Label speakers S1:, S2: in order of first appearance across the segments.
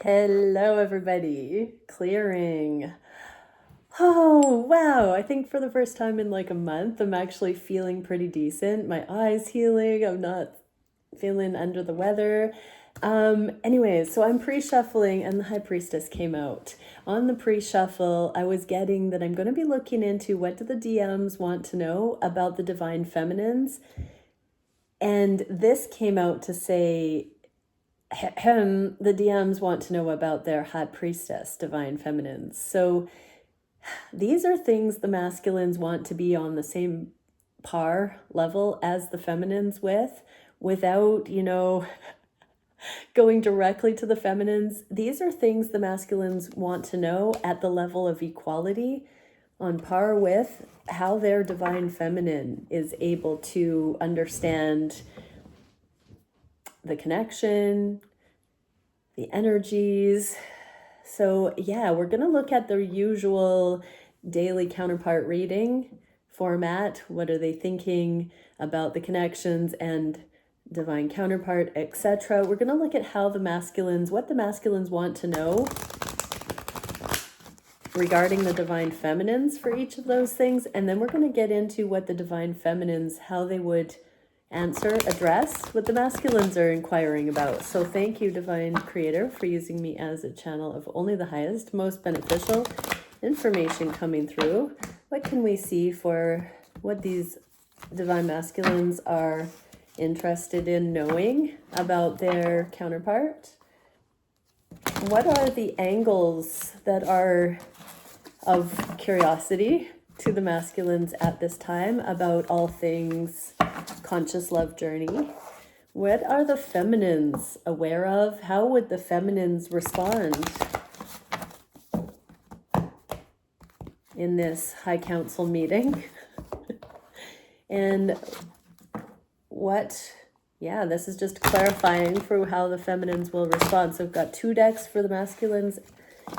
S1: Hello, everybody. Clearing. Oh, wow. I think for the first time in like a month, I'm actually feeling pretty decent. My eyes healing. I'm not feeling under the weather. Anyways, so I'm pre-shuffling and the High Priestess came out. On the pre-shuffle, I was getting that I'm going to be looking into what do the DMs want to know about the Divine Feminines. And this came out to say, the DMs want to know about their High Priestess, Divine Feminines. So these are things the masculines want to be on the same par level as the feminines without, going directly to the feminines. These are things the masculines want to know at the level of equality, on par with how their divine feminine is able to understand the connection, the energies. So yeah, we're going to look at the usual daily counterpart reading format. What are they thinking about the connections and divine counterpart, etc. We're going to look at how what the masculines want to know regarding the divine feminines for each of those things. And then we're going to get into what the divine feminines, how they would address what the masculines are inquiring about. So thank you, Divine Creator, for using me as a channel of only the highest, most beneficial information coming through. What can we see for what these divine masculines are interested in knowing about their counterpart? What are the angles that are of curiosity to the masculines at this time about all things conscious love journey? What are the feminines aware of? How would the feminines respond in this high council meeting? And this is just clarifying for how the feminines will respond. So we've got 2 decks for the masculines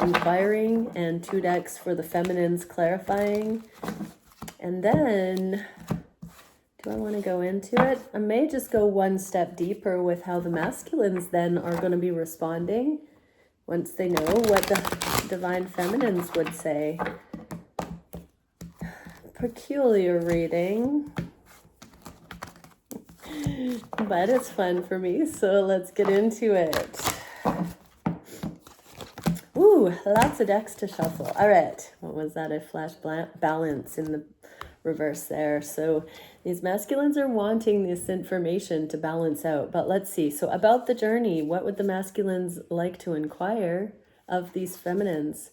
S1: inquiring and 2 decks for the feminines clarifying. And then, do I want to go into it? I may just go one step deeper with how the masculines then are going to be responding once they know what the divine feminines would say. Peculiar reading, but it's fun for me, so let's get into it. Ooh, lots of decks to shuffle. All right, what was that? I flashed balance in the reverse there. So these masculines are wanting this information to balance out, but let's see. So about the journey, what would the masculines like to inquire of these feminines?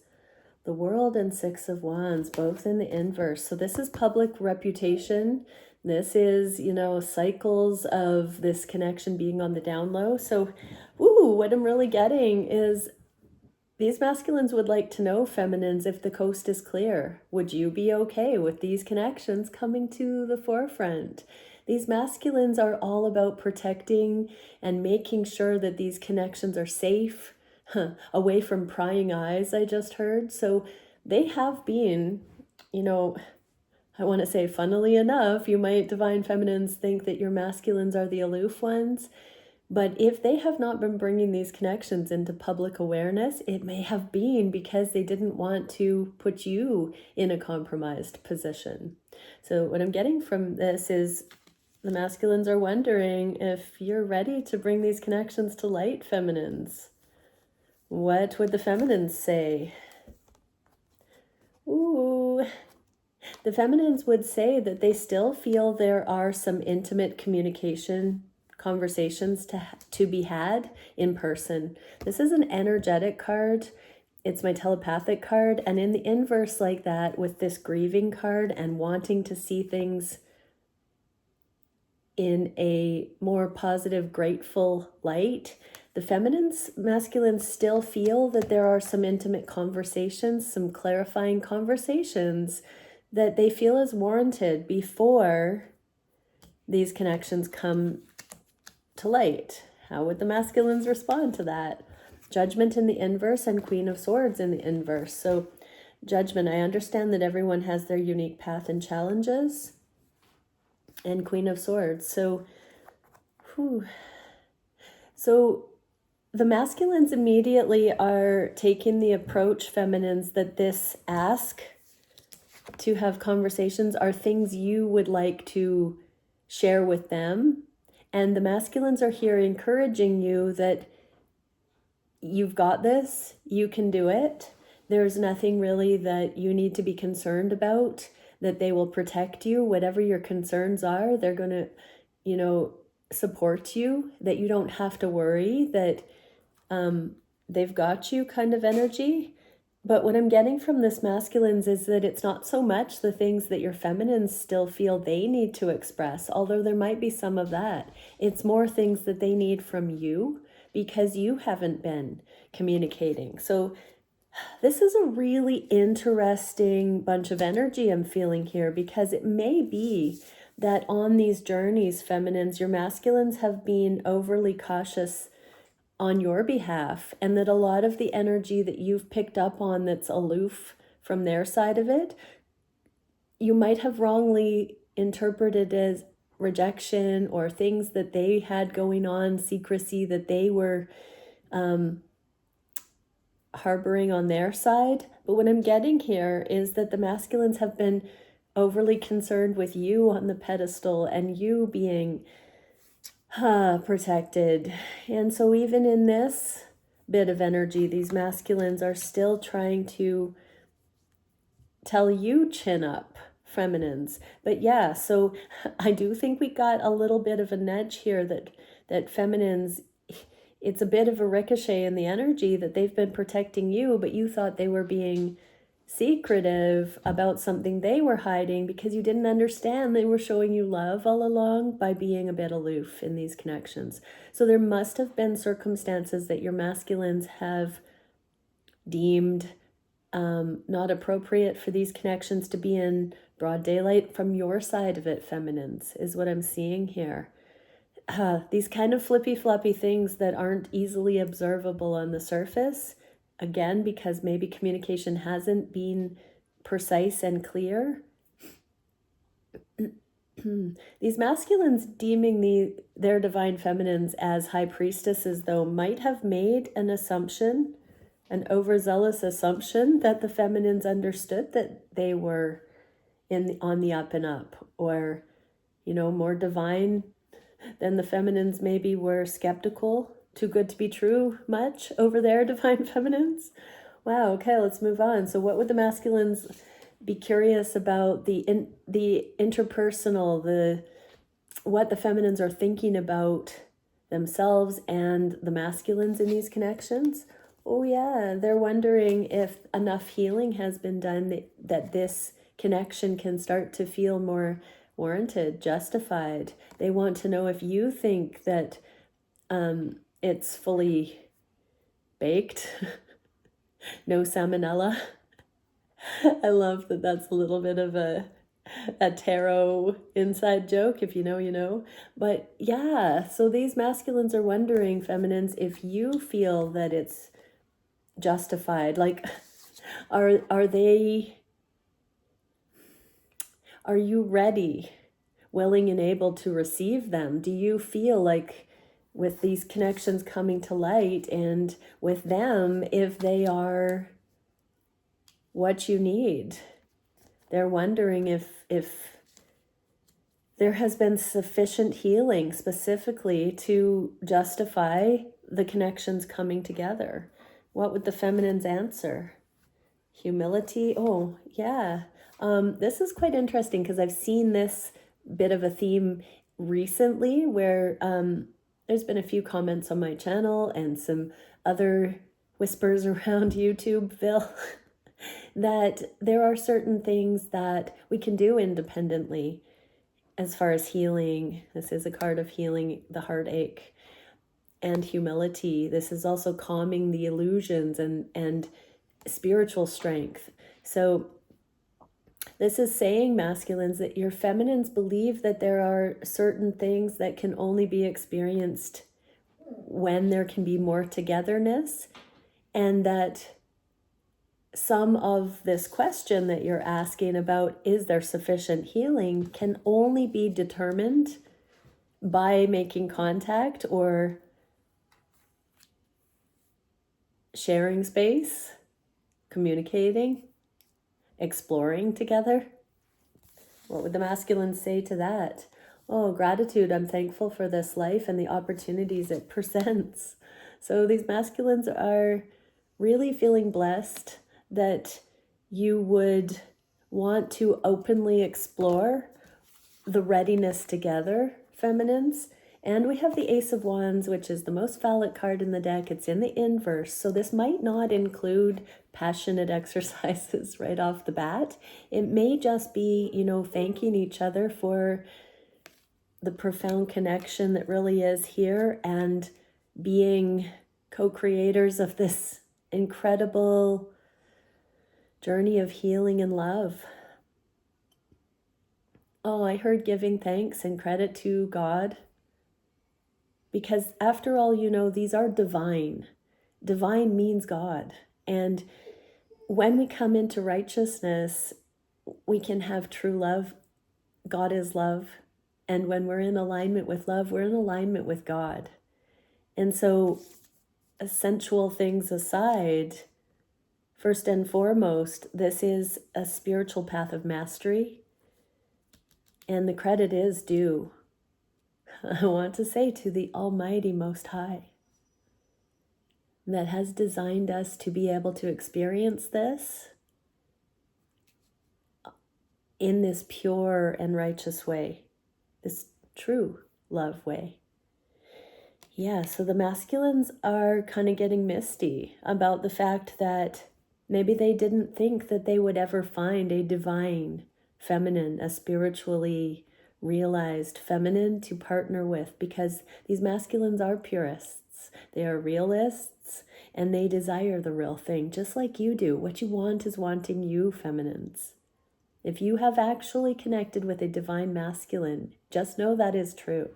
S1: The World and 6 of Wands, both in the inverse. So this is public reputation. This is, cycles of this connection being on the down low. So, what I'm really getting is these masculines would like to know, feminines, if the coast is clear. Would you be okay with these connections coming to the forefront? These masculines are all about protecting and making sure that these connections are safe, away from prying eyes, I just heard. So they have been, I want to say, funnily enough, divine feminines think that your masculines are the aloof ones. But if they have not been bringing these connections into public awareness, it may have been because they didn't want to put you in a compromised position. So what I'm getting from this is the masculines are wondering if you're ready to bring these connections to light, feminines. What would the feminines say? Ooh, the feminines would say that they still feel there are some intimate conversations to be had in person. This is an energetic card. It's my telepathic card. And in the inverse like that, with this grieving card and wanting to see things in a more positive, grateful light, the masculines still feel that there are some intimate conversations, some clarifying conversations that they feel is warranted before these connections come to light. How would the masculines respond to that? Judgment in the inverse and Queen of Swords in the inverse. So Judgment, I understand that everyone has their unique path and challenges. And Queen of Swords. So the masculines immediately are taking the approach, feminines, that this ask to have conversations are things you would like to share with them. And the masculines are here encouraging you that you've got this, you can do it. There's nothing really that you need to be concerned about, that they will protect you. Whatever your concerns are, they're going to, support you, that you don't have to worry, that they've got you kind of energy. But what I'm getting from this masculines is that it's not so much the things that your feminines still feel they need to express, although there might be some of that. It's more things that they need from you because you haven't been communicating. So this is a really interesting bunch of energy I'm feeling here, because it may be that on these journeys, feminines, your masculines have been overly cautious on your behalf, and that a lot of the energy that you've picked up on that's aloof from their side of it, you might have wrongly interpreted as rejection or things that they had going on, secrecy that they were harboring on their side. But what I'm getting here is that the masculines have been overly concerned with you on the pedestal and you being protected. And so even in this bit of energy, these masculines are still trying to tell you chin up, feminines. But yeah, so I do think we got a little bit of a nudge here that feminines, it's a bit of a ricochet in the energy that they've been protecting you, but you thought they were being secretive about something they were hiding because you didn't understand they were showing you love all along by being a bit aloof in these connections. So there must have been circumstances that your masculines have deemed not appropriate for these connections to be in broad daylight from your side of it, feminines, is what I'm seeing here. These kind of flippy floppy things that aren't easily observable on the surface, again, because maybe communication hasn't been precise and clear. These masculines deeming their divine feminines as high priestesses, though, might have made an assumption, an overzealous assumption, that the feminines understood that they were on the up and up, or, more divine than the feminines maybe were skeptical, too good to be true much over their divine feminines. Wow, okay, let's move on. So what would the masculines be curious about, the interpersonal, what the feminines are thinking about themselves and the masculines in these connections? Oh yeah, they're wondering if enough healing has been done that this connection can start to feel more warranted, justified. They want to know if you think that it's fully baked, no salmonella. I love that that's a little bit of a tarot inside joke. If you know, you know. But yeah, so these masculines are wondering, feminines, if you feel that it's justified. Like, are you ready, willing and able to receive them? Do you feel like with these connections coming to light and with them, if they are what you need? They're wondering if there has been sufficient healing specifically to justify the connections coming together. What would the feminines answer? Humility? Oh, yeah. This is quite interesting because I've seen this bit of a theme recently where there's been a few comments on my channel and some other whispers around YouTubeville that there are certain things that we can do independently as far as healing. This is a card of healing the heartache and humility. This is also calming the illusions and spiritual strength. So this is saying, masculines, that your feminines believe that there are certain things that can only be experienced when there can be more togetherness, and that some of this question that you're asking about, is there sufficient healing, can only be determined by making contact or sharing space, communicating, exploring together. What would the masculines say to that? Oh, gratitude. I'm thankful for this life and the opportunities it presents. So these masculines are really feeling blessed that you would want to openly explore the readiness together, feminines. And we have the Ace of Wands, which is the most phallic card in the deck. It's in the inverse. So this might not include passionate exercises right off the bat. It may just be, thanking each other for the profound connection that really is here and being co-creators of this incredible journey of healing and love. Oh, I heard giving thanks and credit to God. Because after all, these are divine. Divine means God. And when we come into righteousness, we can have true love. God is love. And when we're in alignment with love, we're in alignment with God. And so, sensual things aside, first and foremost, this is a spiritual path of mastery. And the credit is due, I want to say, to the Almighty Most High, that has designed us to be able to experience this in this pure and righteous way, this true love way. Yeah, so the masculines are kind of getting misty about the fact that maybe they didn't think that they would ever find a divine feminine, a spiritually realized feminine to partner with, because these masculines are purists, they are realists, and they desire the real thing, just like you do. What you want is wanting you, feminines. If you have actually connected with a divine masculine, just know that is true.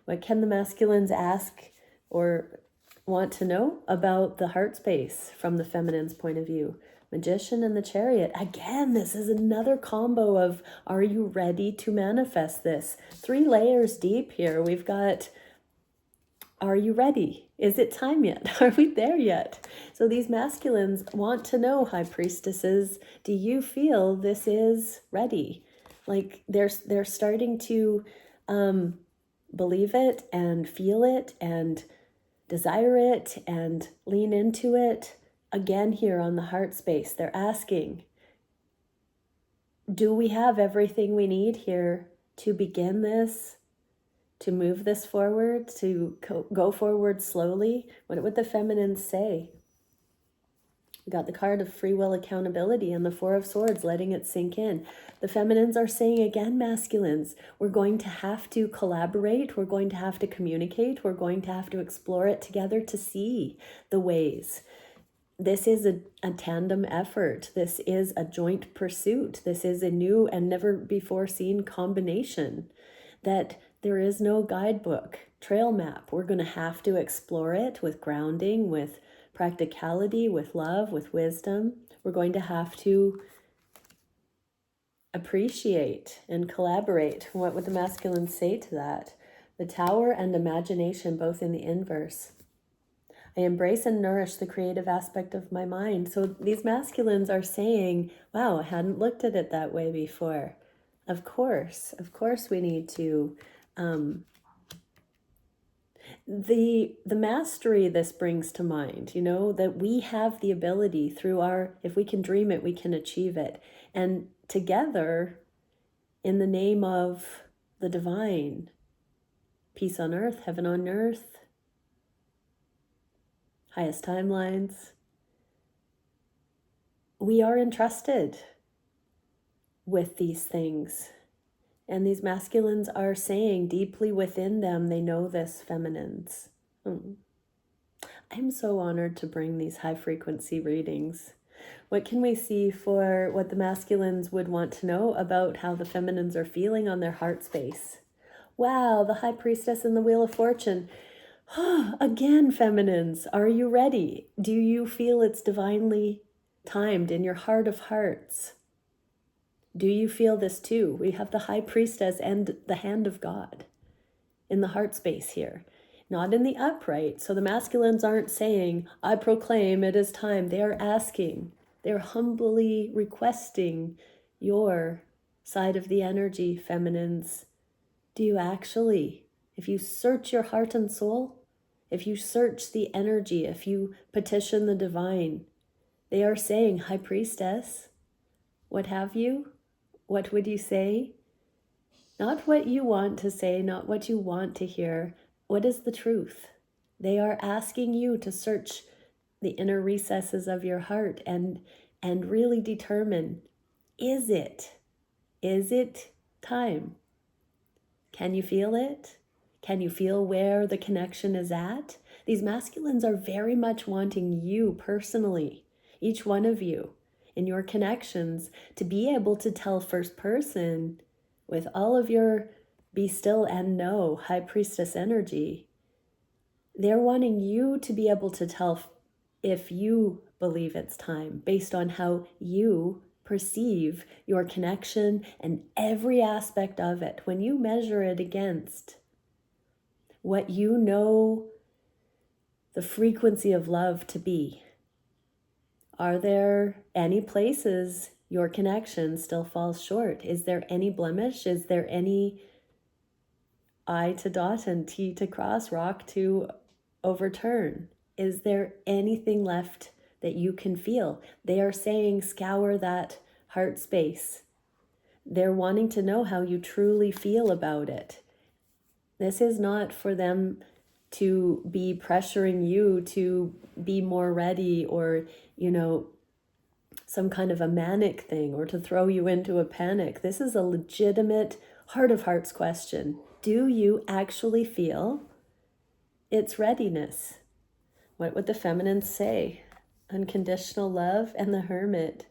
S1: What can the masculines ask or want to know about the heart space from the feminine's point of view? Magician and the Chariot. Again, this is another combo of, are you ready to manifest this? 3 layers deep here. We've got, are you ready? Is it time yet? Are we there yet? So these masculines want to know, High Priestesses, do you feel this is ready? Like they're starting to believe it and feel it and desire it and lean into it. Again, here on the heart space, they're asking, do we have everything we need here to begin this, to move this forward, to go forward slowly? What would the feminines say? We got the card of free will accountability and the 4 of Swords, letting it sink in. The feminines are saying again, masculines, we're going to have to collaborate. We're going to have to communicate. We're going to have to explore it together to see the ways. This is a tandem effort. This is a joint pursuit. This is a new and never before seen combination, that there is no guidebook, trail map. We're going to have to explore it with grounding, with practicality, with love, with wisdom. We're going to have to appreciate and collaborate. What would the masculines say to that? The Tower and imagination, both in the inverse. I embrace and nourish the creative aspect of my mind. So these masculines are saying, wow, I hadn't looked at it that way before. Of course we need to the mastery this brings to mind, that we have the ability through if we can dream it, we can achieve it. And together, in the name of the divine, peace on earth, heaven on earth, highest timelines, we are entrusted with these things. And these masculines are saying deeply within them, they know this, feminines. I'm so honored to bring these high frequency readings. What can we see for what the masculines would want to know about how the feminines are feeling on their heart space? Wow, the High Priestess and the Wheel of Fortune. Again, feminines, are you ready? Do you feel it's divinely timed in your heart of hearts? Do you feel this too? We have the High Priestess and the Hand of God in the heart space here. not in the upright. So the masculines aren't saying, I proclaim it is time. They are asking, they're humbly requesting your side of the energy, feminines. Do you actually, if you search your heart and soul, if you search the energy, if you petition the divine, they are saying, High Priestess, what have you? What would you say? Not what you want to say, not what you want to hear. What is the truth? They are asking you to search the inner recesses of your heart and really determine, is it time? Can you feel it? Can you feel where the connection is at? These masculines are very much wanting you personally, each one of you, in your connections, to be able to tell first person with all of your be still and know high priestess energy. They're wanting you to be able to tell if you believe it's time based on how you perceive your connection and every aspect of it. When you measure it against what you know the frequency of love to be, are there any places your connection still falls short? Is there any blemish? Is there any I to dot and T to cross, rock to overturn? Is there anything left that you can feel? They are saying scour that heart space. They're wanting to know how you truly feel about it. This is not for them to be pressuring you to be more ready or, some kind of a manic thing or to throw you into a panic. This is a legitimate heart of hearts question. Do you actually feel its readiness? What would the feminines say? Unconditional love and the Hermit.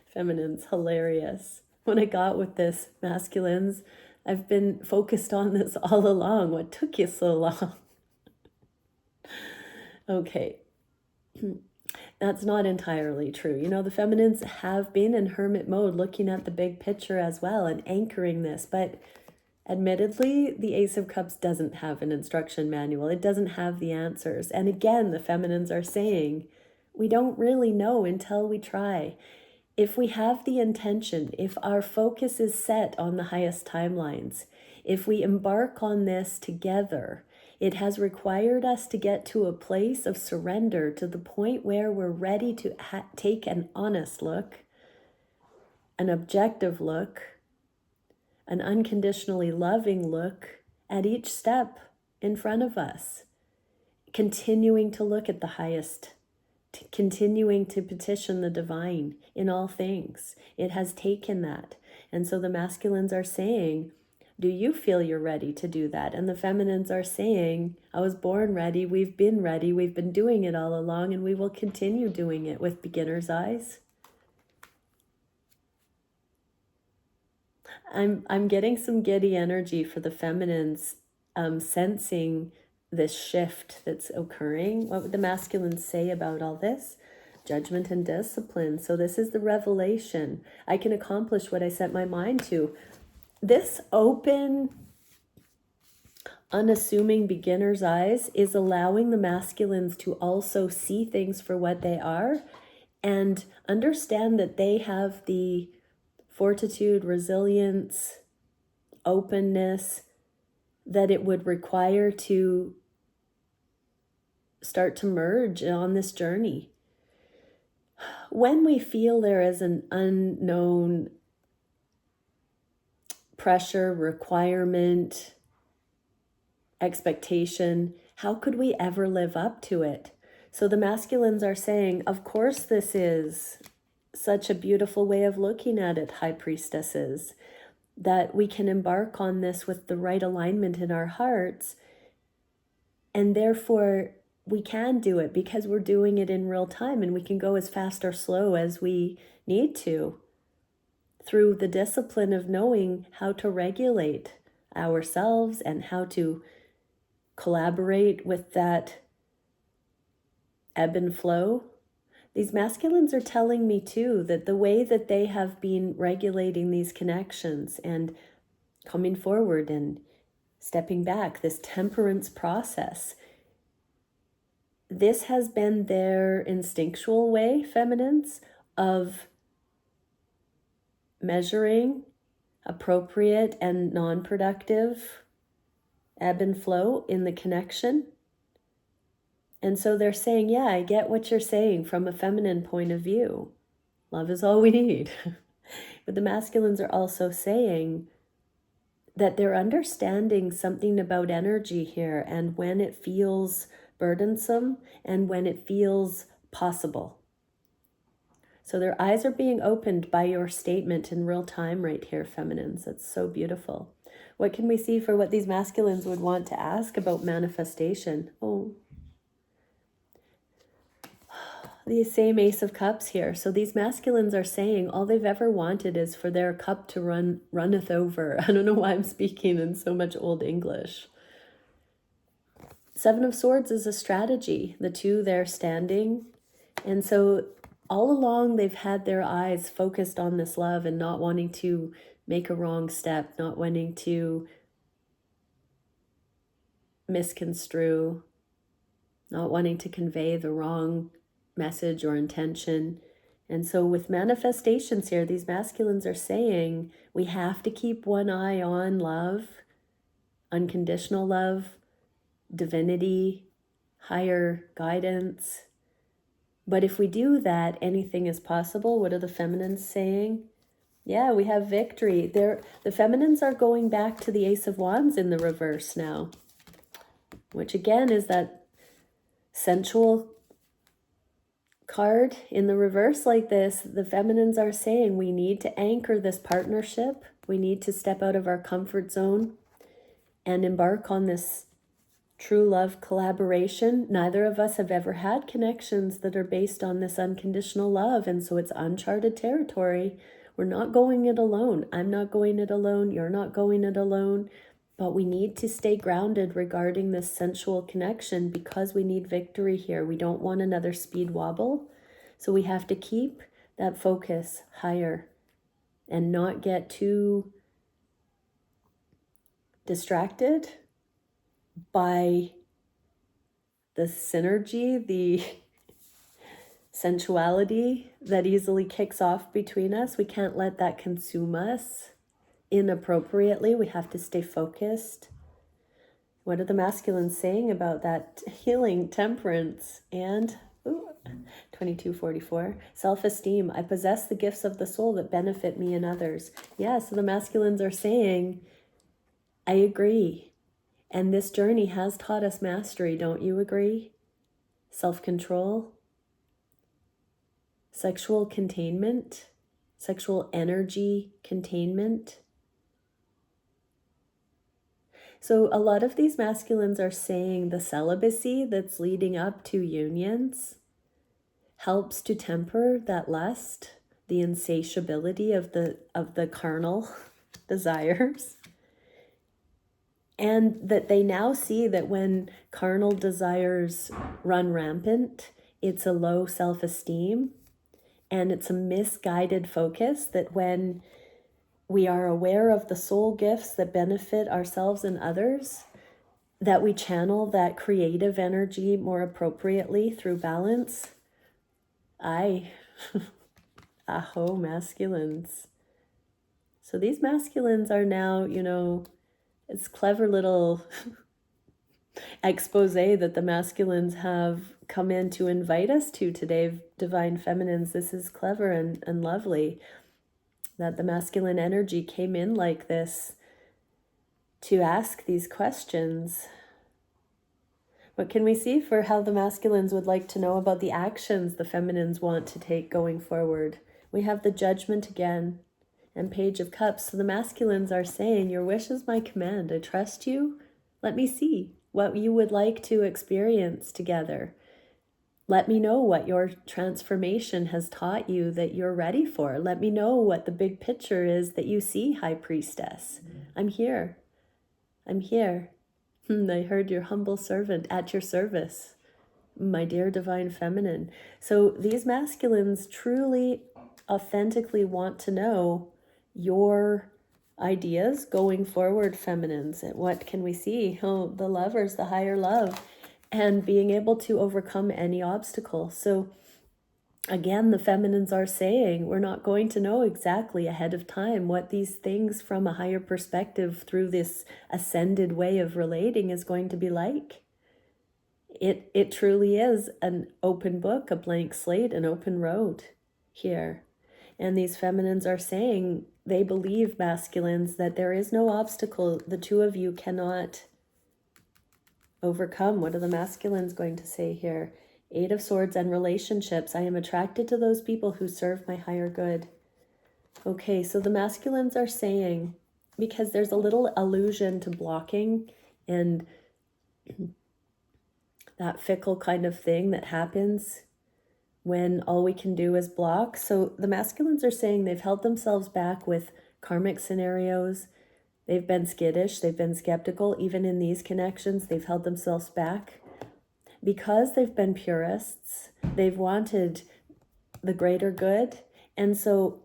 S1: Feminines, hilarious. When I got with this, masculines, I've been focused on this all along. What took you so long? Okay. That's not entirely true. The feminines have been in hermit mode, looking at the big picture as well and anchoring this. But admittedly, the Ace of Cups doesn't have an instruction manual. It doesn't have the answers. And again, the feminines are saying, we don't really know until we try. If we have the intention, if our focus is set on the highest timelines, if we embark on this together, it has required us to get to a place of surrender to the point where we're ready to take an honest look, an objective look, an unconditionally loving look at each step in front of us, continuing to look at the highest, continuing to petition the divine in all things. It has taken that. And so the masculines are saying, do you feel you're ready to do that? And the feminines are saying, I was born ready, we've been ready, we've been doing it all along, and we will continue doing it with beginner's eyes. I'm getting some giddy energy for the feminines, sensing this shift that's occurring. What would the masculines say about all this? Judgment and discipline. So this is the revelation. I can accomplish what I set my mind to. This open, unassuming beginner's eyes is allowing the masculines to also see things for what they are and understand that they have the fortitude, resilience, openness that it would require to start to merge on this journey. When we feel there is an unknown pressure, requirement, expectation, how could we ever live up to it? So the masculines are saying, of course, this is such a beautiful way of looking at it, high priestesses, that we can embark on this with the right alignment in our hearts. And therefore, we can do it because we're doing it in real time, and we can go as fast or slow as we need to through the discipline of knowing how to regulate ourselves and how to collaborate with that ebb and flow. These masculines are telling me too that the way that they have been regulating these connections and coming forward and stepping back, this temperance process. This has been their instinctual way, feminines, of measuring appropriate and non-productive ebb and flow in the connection. And so they're saying, yeah, I get what you're saying from a feminine point of view. Love is all we need. But the masculines are also saying that they're understanding something about energy here, and when it feels burdensome and when it feels possible. So their eyes are being opened by your statement in real time right here, feminines. That's so beautiful. What can we see for what these masculines would want to ask about manifestation? Oh, the same Ace of Cups here. So these masculines are saying all they've ever wanted is for their cup to runneth over. I don't know why I'm speaking in so much Old English. Seven of Swords is a strategy. The two there standing. And so all along they've had their eyes focused on this love and not wanting to make a wrong step, not wanting to misconstrue, not wanting to convey the wrong message or intention. And so with manifestations here, these masculines are saying we have to keep one eye on love, unconditional love, divinity, higher guidance. But if we do that, anything is possible. What are the feminines saying? Yeah, we have victory. The feminines are going back to the Ace of Wands in the reverse now, which again is that sensual card in the reverse like this. The feminines are saying we need to anchor this partnership. We need to step out of our comfort zone and embark on this true love collaboration. Neither of us have ever had connections that are based on this unconditional love, and so it's uncharted territory. We're not going it alone. I'm not going it alone. You're not going it alone. But we need to stay grounded regarding this sensual connection because we need victory here. We don't want another speed wobble. So we have to keep that focus higher and not get too distracted by the synergy, the sensuality that easily kicks off between us. We can't let that consume us inappropriately. We have to stay focused. What are the masculines saying about that healing, temperance, and 2244, self-esteem? I possess the gifts of the soul that benefit me and others. Yeah, so the masculines are saying, I agree. And this journey has taught us mastery, don't you agree? Self-control, sexual containment, sexual energy containment. So a lot of these masculines are saying the celibacy that's leading up to unions helps to temper that lust, the insatiability of the carnal desires. And that they now see that when carnal desires run rampant, it's a low self-esteem and it's a misguided focus, that when we are aware of the soul gifts that benefit ourselves and others, that we channel that creative energy more appropriately through balance. Aho, masculines. So these masculines are now, it's clever little expose that the masculines have come in to invite us to today, divine feminines. This is clever and lovely that the masculine energy came in like this to ask these questions. What can we see for how the masculines would like to know about the actions the feminines want to take going forward? We have the Judgment again and Page of Cups. So the masculines are saying, your wish is my command. I trust you. Let me see what you would like to experience together. Let me know what your transformation has taught you that you're ready for. Let me know what the big picture is that you see, High Priestess. I'm here. I'm here. I heard your humble servant at your service, my dear divine feminine. So these masculines truly, authentically want to know your ideas going forward, feminines. And what can we see? Oh, the Lovers, the higher love, and being able to overcome any obstacle. So again, the feminines are saying we're not going to know exactly ahead of time what these things from a higher perspective through this ascended way of relating is going to be like. It truly is an open book, a blank slate, an open road here. And these feminines are saying they believe, masculines, that there is no obstacle the two of you cannot overcome. What are the masculines going to say here? Eight of Swords and relationships. I am attracted to those people who serve my higher good. Okay, so the masculines are saying, because there's a little allusion to blocking and that fickle kind of thing that happens when all we can do is block. So the masculines are saying they've held themselves back with karmic scenarios. They've been skittish. They've been skeptical. Even in these connections, they've held themselves back. Because they've been purists, they've wanted the greater good. And so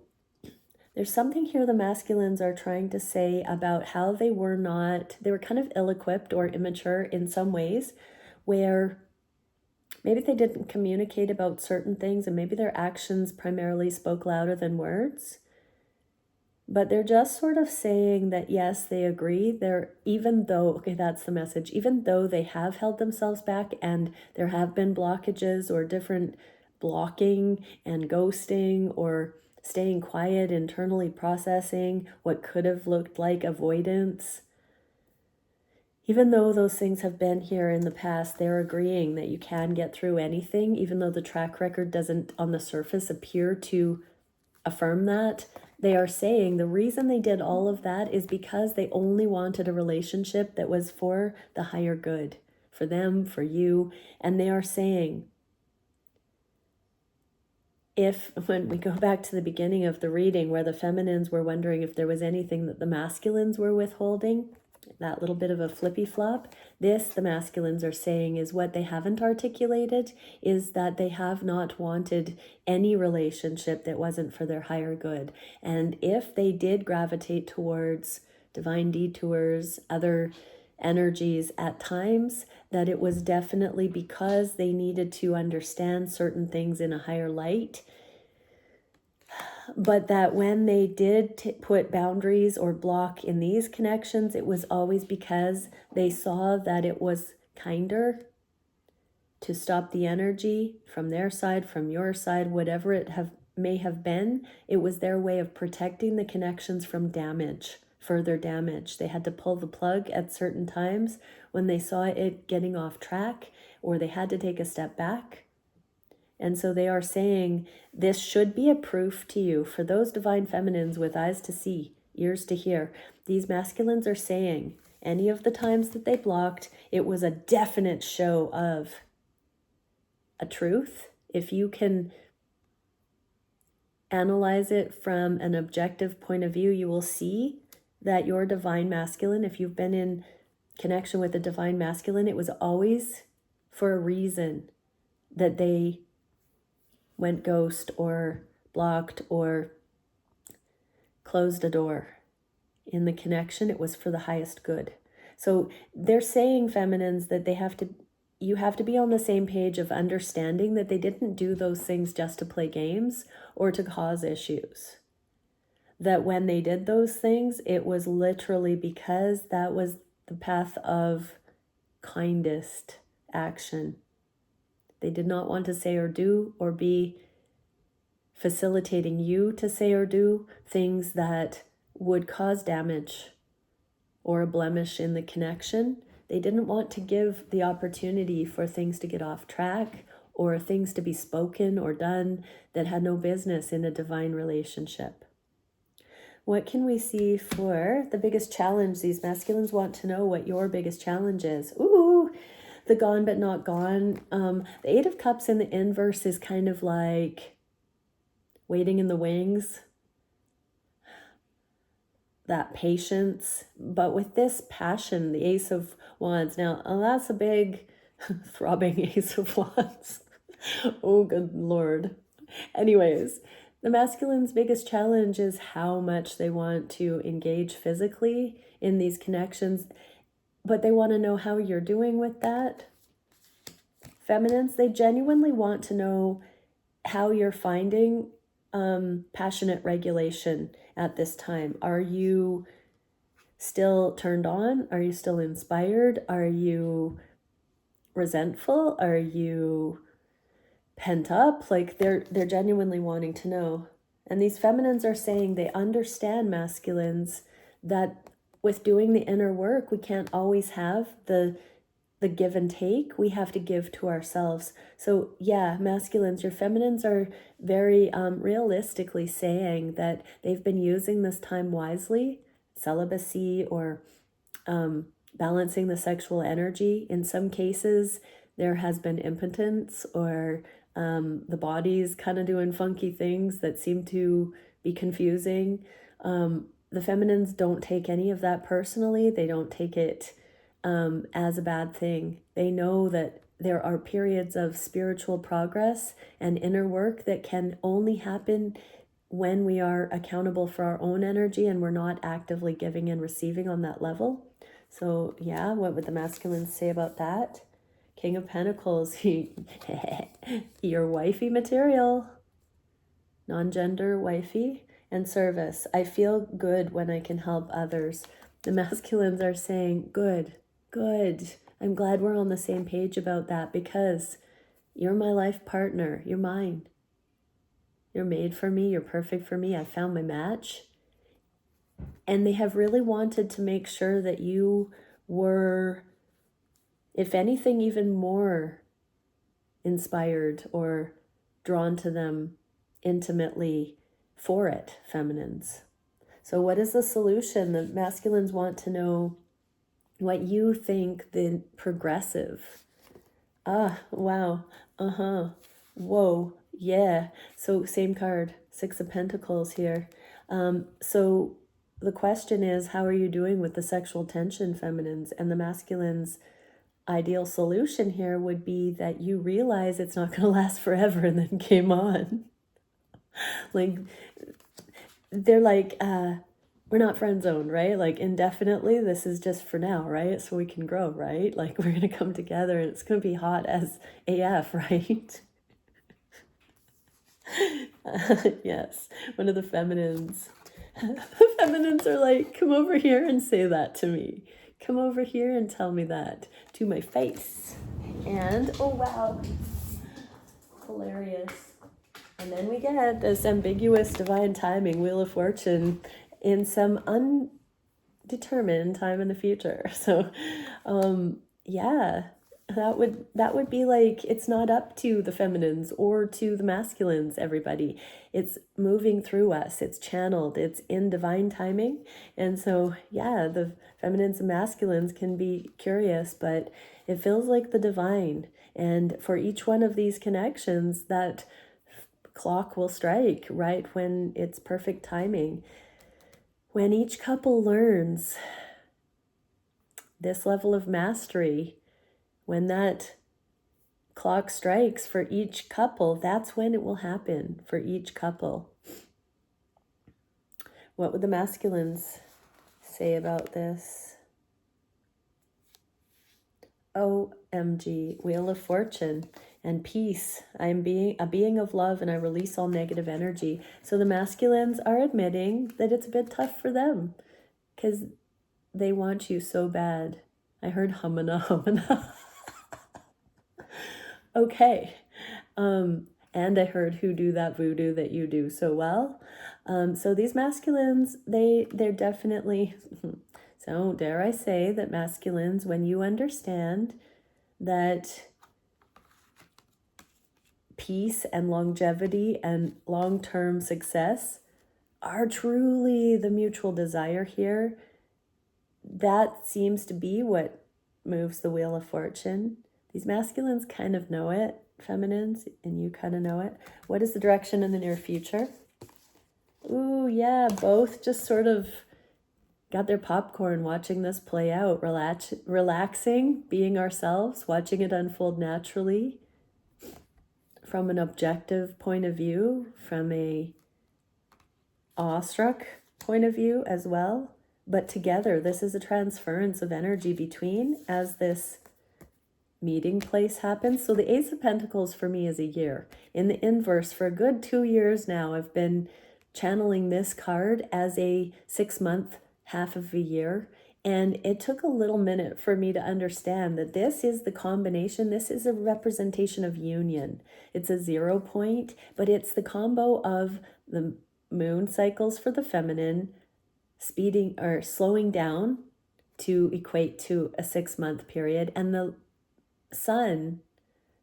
S1: there's something here the masculines are trying to say about how they were kind of ill-equipped or immature in some ways, where maybe they didn't communicate about certain things and maybe their actions primarily spoke louder than words. But they're just sort of saying that, yes, they agree. Even though that's the message, even though they have held themselves back and there have been blockages or different blocking and ghosting or staying quiet, internally processing what could have looked like avoidance. Even though those things have been here in the past, they're agreeing that you can get through anything, even though the track record doesn't on the surface appear to affirm that. They are saying the reason they did all of that is because they only wanted a relationship that was for the higher good, for them, for you. And they are saying, when we go back to the beginning of the reading where the feminines were wondering if there was anything that the masculines were withholding, that little bit of a flippy flop, the masculines are saying is what they haven't articulated is that they have not wanted any relationship that wasn't for their higher good. And if they did gravitate towards divine detours, other energies at times, that it was definitely because they needed to understand certain things in a higher light. But that when they did put boundaries or block in these connections, it was always because they saw that it was kinder to stop the energy from their side, from your side, whatever it may have been. It was their way of protecting the connections from damage, further damage. They had to pull the plug at certain times when they saw it getting off track, or they had to take a step back. And so they are saying this should be a proof to you for those divine feminines with eyes to see, ears to hear. These masculines are saying any of the times that they blocked, it was a definite show of a truth. If you can analyze it from an objective point of view, you will see that your divine masculine, if you've been in connection with a divine masculine, it was always for a reason that they went ghost or blocked or closed a door. In the connection, it was for the highest good. So they're saying, feminines, that you have to be on the same page of understanding that they didn't do those things just to play games or to cause issues. That when they did those things, it was literally because that was the path of kindest action. They did not want to say or do or be facilitating you to say or do things that would cause damage or a blemish in the connection. They didn't want to give the opportunity for things to get off track or things to be spoken or done that had no business in a divine relationship. What can we see for the biggest challenge? These masculines want to know what your biggest challenge is. Ooh, the gone but not gone. The Eight of Cups in the inverse is kind of like waiting in the wings. That patience. But with this passion, the Ace of Wands. Now, that's a big throbbing Ace of Wands. Oh, good Lord. Anyways, The masculine's biggest challenge is how much they want to engage physically in these connections, but they want to know how you're doing with that. Feminines, they genuinely want to know how you're finding passionate regulation at this time. Are you still turned on? Are you still inspired? Are you resentful? Are you pent up? Like they're genuinely wanting to know. And these feminines are saying they understand masculines, that with doing the inner work, we can't always have the give and take. We have to give to ourselves. So yeah, masculines, your feminines are very realistically saying that they've been using this time wisely, celibacy or balancing the sexual energy. In some cases, there has been impotence or the body's kind of doing funky things that seem to be confusing. The feminines don't take any of that personally. They don't take it as a bad thing. They know that there are periods of spiritual progress and inner work that can only happen when we are accountable for our own energy and we're not actively giving and receiving on that level. So yeah, what would the masculines say about that? King of Pentacles, your wifey material, non-gender wifey, and service. I feel good when I can help others. The masculines are saying, good. I'm glad we're on the same page about that, because you're my life partner. You're mine. You're made for me. You're perfect for me. I found my match. And they have really wanted to make sure that you were, if anything, even more inspired or drawn to them intimately for it, feminines. So what is the solution? The masculines want to know what you think the progressive. Wow. Whoa. Yeah. So same card, Six of Pentacles here. So the question is, how are you doing with the sexual tension, feminines? And the masculines' ideal solution here would be that you realize it's not going to last forever and then game on. Like, they're like, we're not friend zoned, right? Like indefinitely, this is just for now, right? So we can grow, right? Like we're going to come together and it's going to be hot as AF, right? Yes, one of the feminines. The feminines are like, come over here and say that to me. Come over here and tell me that to my face. And, oh wow, hilarious. And then we get this ambiguous divine timing, Wheel of Fortune, in some undetermined time in the future. So, yeah, that would be like, it's not up to the feminines or to the masculines, everybody. It's moving through us. It's channeled. It's in divine timing. And so, yeah, the feminines and masculines can be curious, but it feels like the divine. And for each one of these connections, that clock will strike right when it's perfect timing. When each couple learns this level of mastery, when that clock strikes for each couple, that's when it will happen for each couple. What would the masculines say about this? OMG, Wheel of Fortune and peace. I am a being of love and I release all negative energy. So the masculines are admitting that it's a bit tough for them because they want you so bad. I heard humana. Okay. And I heard who do that voodoo that you do so well. So these masculines, they're definitely, so dare I say that masculines, when you understand that peace and longevity and long-term success are truly the mutual desire here, that seems to be what moves the Wheel of Fortune. These masculines kind of know it, feminines, and you kind of know it. What is the direction in the near future? Ooh, yeah, both just sort of got their popcorn watching this play out, relaxing, being ourselves, watching it unfold naturally from an objective point of view, from a awestruck point of view as well. But together, this is a transference of energy between as this meeting place happens. So the Ace of Pentacles for me is a year. In the inverse, for a good 2 years now, I've been channeling this card as a 6-month, half of a year. And it took a little minute for me to understand that this is the combination. This is a representation of union. It's a 0 point, but it's the combo of the moon cycles for the feminine, speeding or slowing down to equate to a 6-month period, and the sun,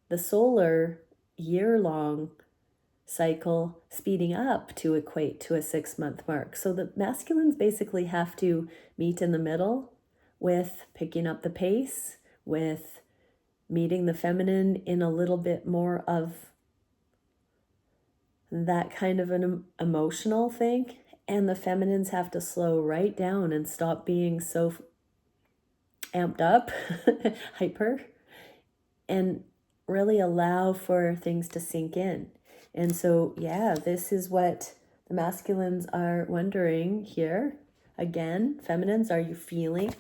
S1: the solar year-long cycle, speeding up to equate to a 6-month mark. So the masculines basically have to meet in the middle with picking up the pace, with meeting the feminine in a little bit more of that kind of an emotional thing. And the feminines have to slow right down and stop being so amped up, hyper, and really allow for things to sink in. And so, yeah, this is what the masculines are wondering here. Again, feminines, are you feeling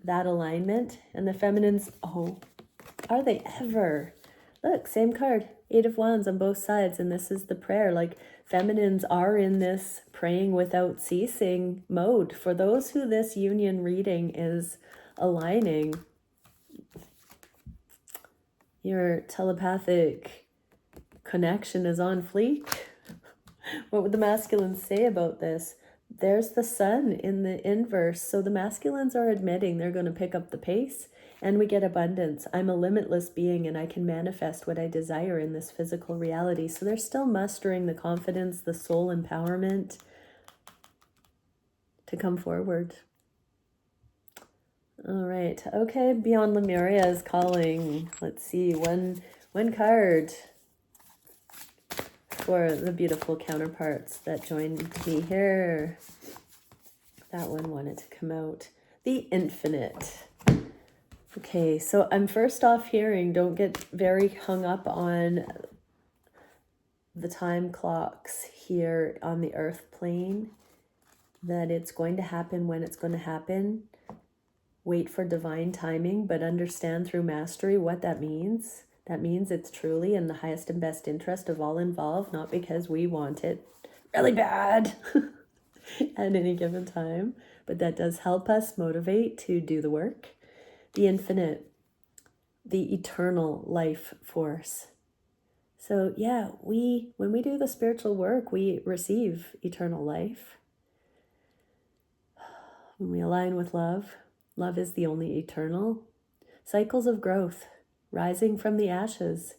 S1: that alignment? And the feminines, oh, are they ever? Look, same card, 8 of Wands on both sides. And this is the prayer. Like, feminines are in this praying without ceasing mode. For those who this union reading is aligning, your telepathic connection is on fleek. What would the masculines say about this? There's the sun in the inverse. So the masculines are admitting they're going to pick up the pace, and we get abundance. I'm a limitless being and I can manifest what I desire in this physical reality. So they're still mustering the confidence, the soul empowerment to come forward. All right. Okay. Beyond Lemuria is calling. Let's see. One card for the beautiful counterparts that joined me here. That one wanted to come out. The Infinite. Okay. So I'm first off hearing, don't get very hung up on the time clocks here on the earth plane, that it's going to happen when it's going to happen. Wait for divine timing, but understand through mastery what that means. That means it's truly in the highest and best interest of all involved, not because we want it really bad at any given time, but that does help us motivate to do the work. The Infinite, the eternal life force. So yeah, when we do the spiritual work, we receive eternal life. When we align with love, love is the only eternal. Cycles of growth, rising from the ashes,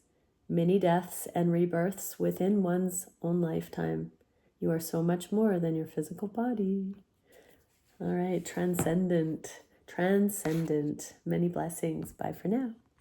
S1: many deaths and rebirths within one's own lifetime. You are so much more than your physical body. All right, transcendent. Many blessings. Bye for now.